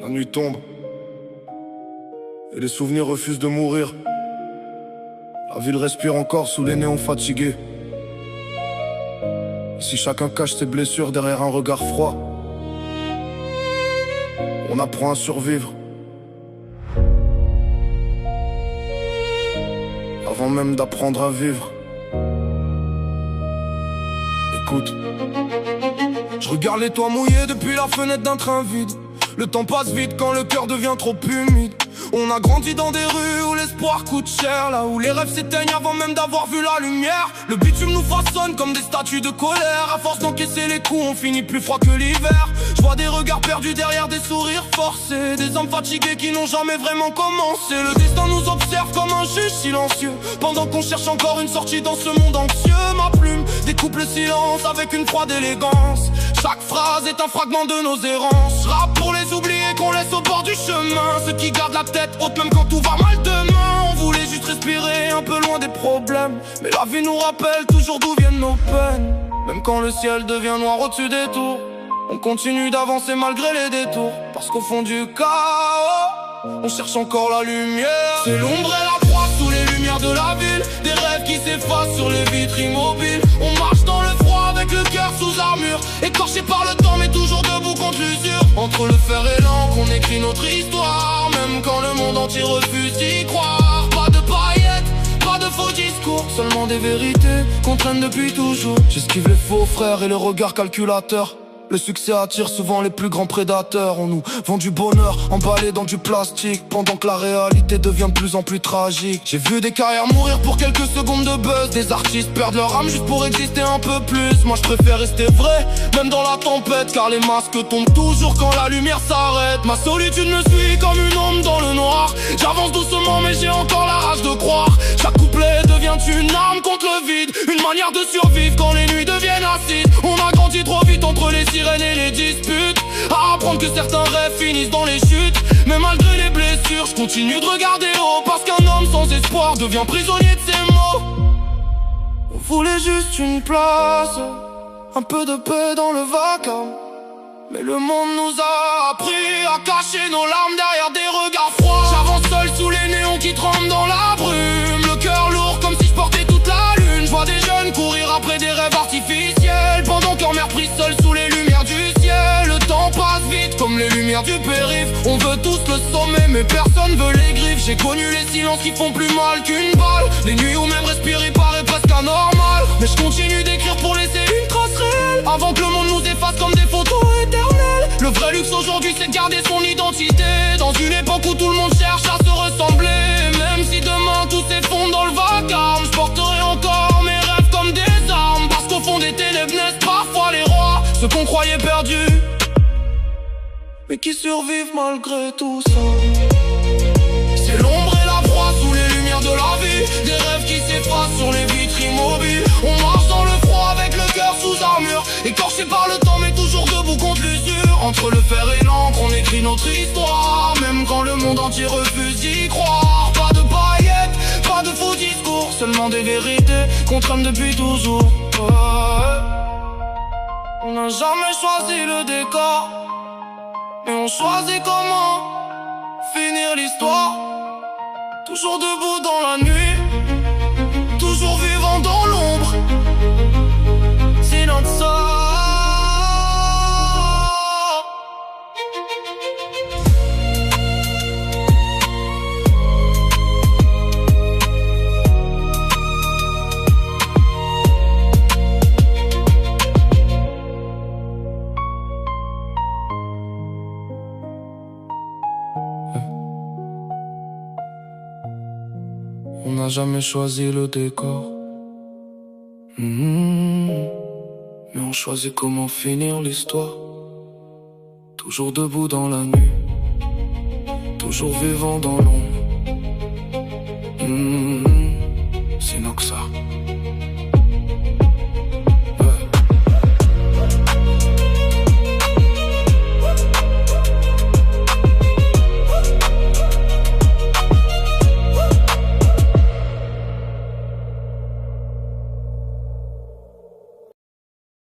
La nuit tombe et les souvenirs refusent de mourir. La ville respire encore sous les néons fatigués. Ici chacun cache ses blessures derrière un regard froid. On apprend à survivre avant même d'apprendre à vivre. Écoute, je regarde les toits mouillés depuis la fenêtre d'un train vide. Le temps passe vite quand le cœur devient trop humide. On a grandi dans des rues où l'espoir coûte cher, là où les rêves s'éteignent avant même d'avoir vu la lumière. Le bitume nous façonne comme des statues de colère. À force d'encaisser les coups, on finit plus froid que l'hiver. Je vois des regards perdus derrière des sourires forcés, des hommes fatigués qui n'ont jamais vraiment commencé. Le destin nous observe comme un juge silencieux, pendant qu'on cherche encore une sortie dans ce monde anxieux. Ma plume découpe le silence avec une froide élégance. Chaque phrase est un fragment de nos errances. Rap pour les oubliés qu'on laisse au bord du chemin, ceux qui gardent la tête haute même quand tout va mal demain. On voulait juste respirer un peu loin des problèmes, mais la vie nous rappelle toujours d'où viennent nos peines. Même quand le ciel devient noir au-dessus des tours, on continue d'avancer malgré les détours. Parce qu'au fond du chaos, on cherche encore la lumière. C'est l'ombre et la froid sous les lumières de la ville, des rêves qui s'effacent sur les vitres immobiles. On marche dans le froid avec le cœur sous armure, écorché par le temps mais toujours debout contre l'usure. Entre le fer et l'encre on écrit notre histoire, même quand le monde entier refuse d'y croire. Pas de paillettes, pas de faux discours, seulement des vérités qu'on traîne depuis toujours. J'esquive les faux frères et le regard calculateur. Le succès attire souvent les plus grands prédateurs. On nous vend du bonheur emballé dans du plastique, pendant que la réalité devient de plus en plus tragique. J'ai vu des carrières mourir pour quelques secondes de buzz, des artistes perdent leur âme juste pour exister un peu plus. Moi je préfère rester vrai, même dans la tempête, car les masques tombent toujours quand la lumière s'arrête. Ma solitude me suit comme une ombre dans le noir. J'avance doucement mais j'ai encore la rage de croire. Chaque couplet devient une arme contre le vide, une manière de survivre quand les nuits deviennent acides. On a grandi trop vite entre les sirènes et les disputes, à apprendre que certains rêves finissent dans les chutes. Mais malgré les blessures, je continue de regarder haut, parce qu'un homme sans espoir devient prisonnier de ses mots. On voulait juste une place, un peu de paix dans le vacarme, mais le monde nous a appris à cacher nos larmes derrière des regards froids. J'avance seul sous les néons qui tremblent dans la brume, le cœur lourd comme si je portais toute la lune. Je vois des jeunes courir après des rêves artificiels, pendant qu'en mer pris seul sous les lumières du ciel. Le temps passe vite comme les lumières du périph'. On veut tous le sommet mais personne veut les griffes. J'ai connu les silences qui font plus mal qu'une balle, les nuits où même respirer paraît presque anormal. Mais je continue d'écrire pour laisser une trace réelle, avant que le monde nous efface comme des photos éternelles. Le vrai luxe aujourd'hui c'est de garder son identité, dans une époque où tout le monde cherche à se ressembler. Même si demain tout s'effondre dans le vacarme, je porterai encore mes rêves comme des armes, parce qu'au fond des ténèbres naissent parfois les rois, ceux qu'on croyait perdus mais qui survivent malgré tout ça. C'est l'ombre et la froid sous les lumières de la vie, des rêves qui s'effacent sur les vitres immobiles. On marche dans le froid avec le cœur sous armure, écorché par le temps mais toujours debout contre l'usure. Entre le fer et l'encre on écrit notre histoire, même quand le monde entier refuse d'y croire. Pas de paillettes, pas de faux discours, seulement des vérités qu'on traîne depuis toujours. On n'a jamais choisi le décor, mais on choisit comment finir l'histoire. Toujours debout dans la nuit, toujours vivant dans l'ombre. C'est notre sort. On n'a jamais choisi le décor, mais on choisit comment finir l'histoire. Toujours debout dans la nuit, toujours vivant dans l'ombre. C'est Noxa.